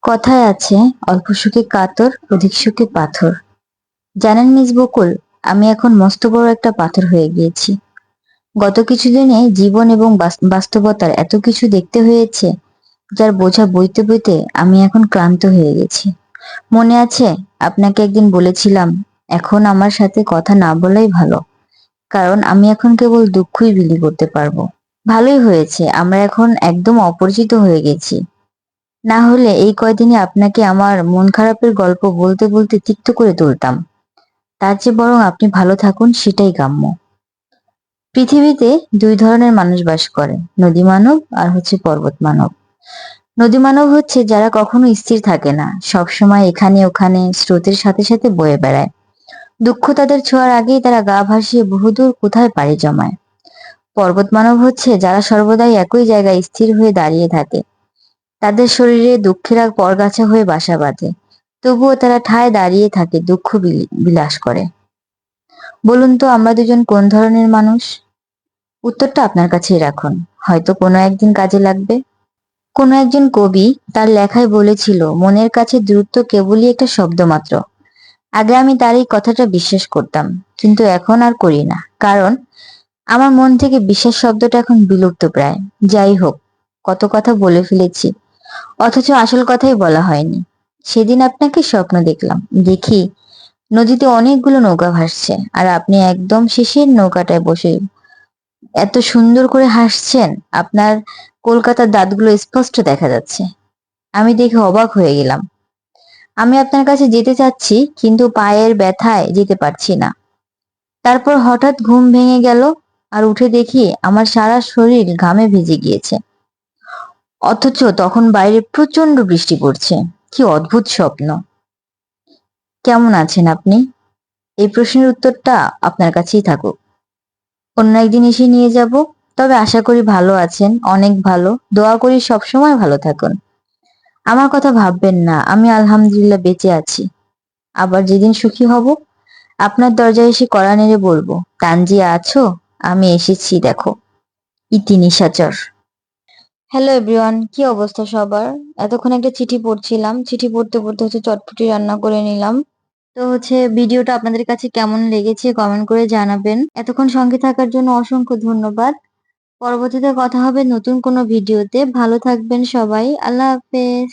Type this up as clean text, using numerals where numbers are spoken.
কথায় আছে, অল্প সুখে কাতর, অধিক সুখে পাথর। জানেন মিস বকুল, আমি এখন মস্ত বড় একটা পাথর হয়ে গিয়েছি। গত কিছুদিনে জীবন এবং বাস্তবতার এত কিছু দেখতে হয়েছে, যার বোঝা বইতে বইতে আমি এখন ক্লান্ত হয়ে গেছি। মনে আছে, আপনাকে একদিন বলেছিলাম, এখন আমার সাথে কথা না বলাই ভালো, কারণ আমি এখন কেবল দুঃখই বিলি করতে পারবো। ভালোই হয়েছে, আমরা এখন একদম অপরিচিত হয়ে গেছি। না হলে এই কয়দিনে আপনাকে আমার মন খারাপের গল্প বলতে বলতে তিক্ত করে তুলতাম। তার চেয়ে বরং আপনি ভালো থাকুন, সেটাই কাম্য। পৃথিবীতে দুই ধরনের মানুষ বাস করে, নদী মানব আর পর্বত মানব। নদী মানব হচ্ছে যারা কখনো স্থির থাকে না, সবসময় এখানে ওখানে স্রোতের সাথে সাথে বয়ে বেড়ায়। দুঃখ তাদের ছোঁয়ার আগেই তারা গা ভাসিয়ে বহুদূর কোথায় পাড়ি জমায়। পর্বত মানব হচ্ছে যারা সর্বদাই একই জায়গায় স্থির হয়ে দাঁড়িয়ে থাকে। তাদের শরীরে দুঃখের আগ পরগাছা হয়ে বাসা বাঁধে, তবুও তারা ঠায় দাঁড়িয়ে থাকে, দুঃখ বিলাস করে। বলুন তো, আমরা দুজন কোন ধরনের মানুষ? উত্তরটা আপনার কাছেই রাখুন, হয়তো কোনো একদিন কাজে লাগবে। কোনো একজন কবি তার লেখায় বলেছিল, মনের কাছে দূরত্ব কেবলই একটা শব্দ মাত্র। আগে আমি তার এই কথাটা বিশ্বাস করতাম, কিন্তু এখন আর করি না, কারণ আমার মন থেকে বিশ্বাস শব্দটা এখন বিলুপ্ত প্রায়। যাই হোক, কত কথা বলে ফেলেছি, অথচ আসল কথাই বলা হয়নি। সেদিন আপনাকে স্বপ্ন দেখলাম, দেখি নদীতে অনেকগুলো নৌকা ভাসছে, আর আপনি একদম শেষের নৌকাটায় বসে এত সুন্দর করে হাসছেন, আপনার কলকাতার দাঁতগুলো স্পষ্ট দেখা যাচ্ছে। আমি দেখে অবাক হয়ে গেলাম। আমি আপনার কাছে যেতে চাচ্ছি, কিন্তু পায়ের ব্যথায় যেতে পারছি না। তারপর হঠাৎ ঘুম ভেঙে গেল, আর উঠে দেখি আমার সারা শরীর ঘামে ভিজে গিয়েছে, অথচ তখন বাইরে প্রচন্ড বৃষ্টি পড়ছে। কি অদ্ভুত স্বপ্ন! কেমন আছেন আপনি? এই প্রশ্নের উত্তরটা আপনার কাছেই থাকুক, অন্য একদিন এসে নিয়ে যাব। তবে আশা করি ভালো আছেন, অনেক ভালো। দোয়া করি সবসময় ভালো থাকুন। আমার কথা ভাববেন না, আমি আলহামদুলিল্লাহ বেঁচে আছি। আবার যেদিন সুখী হব, আপনার দরজায় এসে কড়া নেড়ে বলবো, তানজিয়া আছো? আমি এসেছি, দেখো। ইতি নিশাচর। হ্যালো এভরিওয়ান, কি অবস্থা সবার? এতক্ষণ একটা চিঠি পড়ছিলাম, চিঠি পড়তে পড়তে চটপটি রান্না করে নিলাম। তো ভিডিওটা আপনাদের কাছে কেমন লেগেছে কমেন্ট করে জানাবেন। এতক্ষণ সঙ্গে থাকার জন্য অসংখ্য ধন্যবাদ। পরবর্তীতে কথা হবে নতুন কোনো ভিডিওতে। ভালো থাকবেন সবাই, আল্লাহ হাফেজ।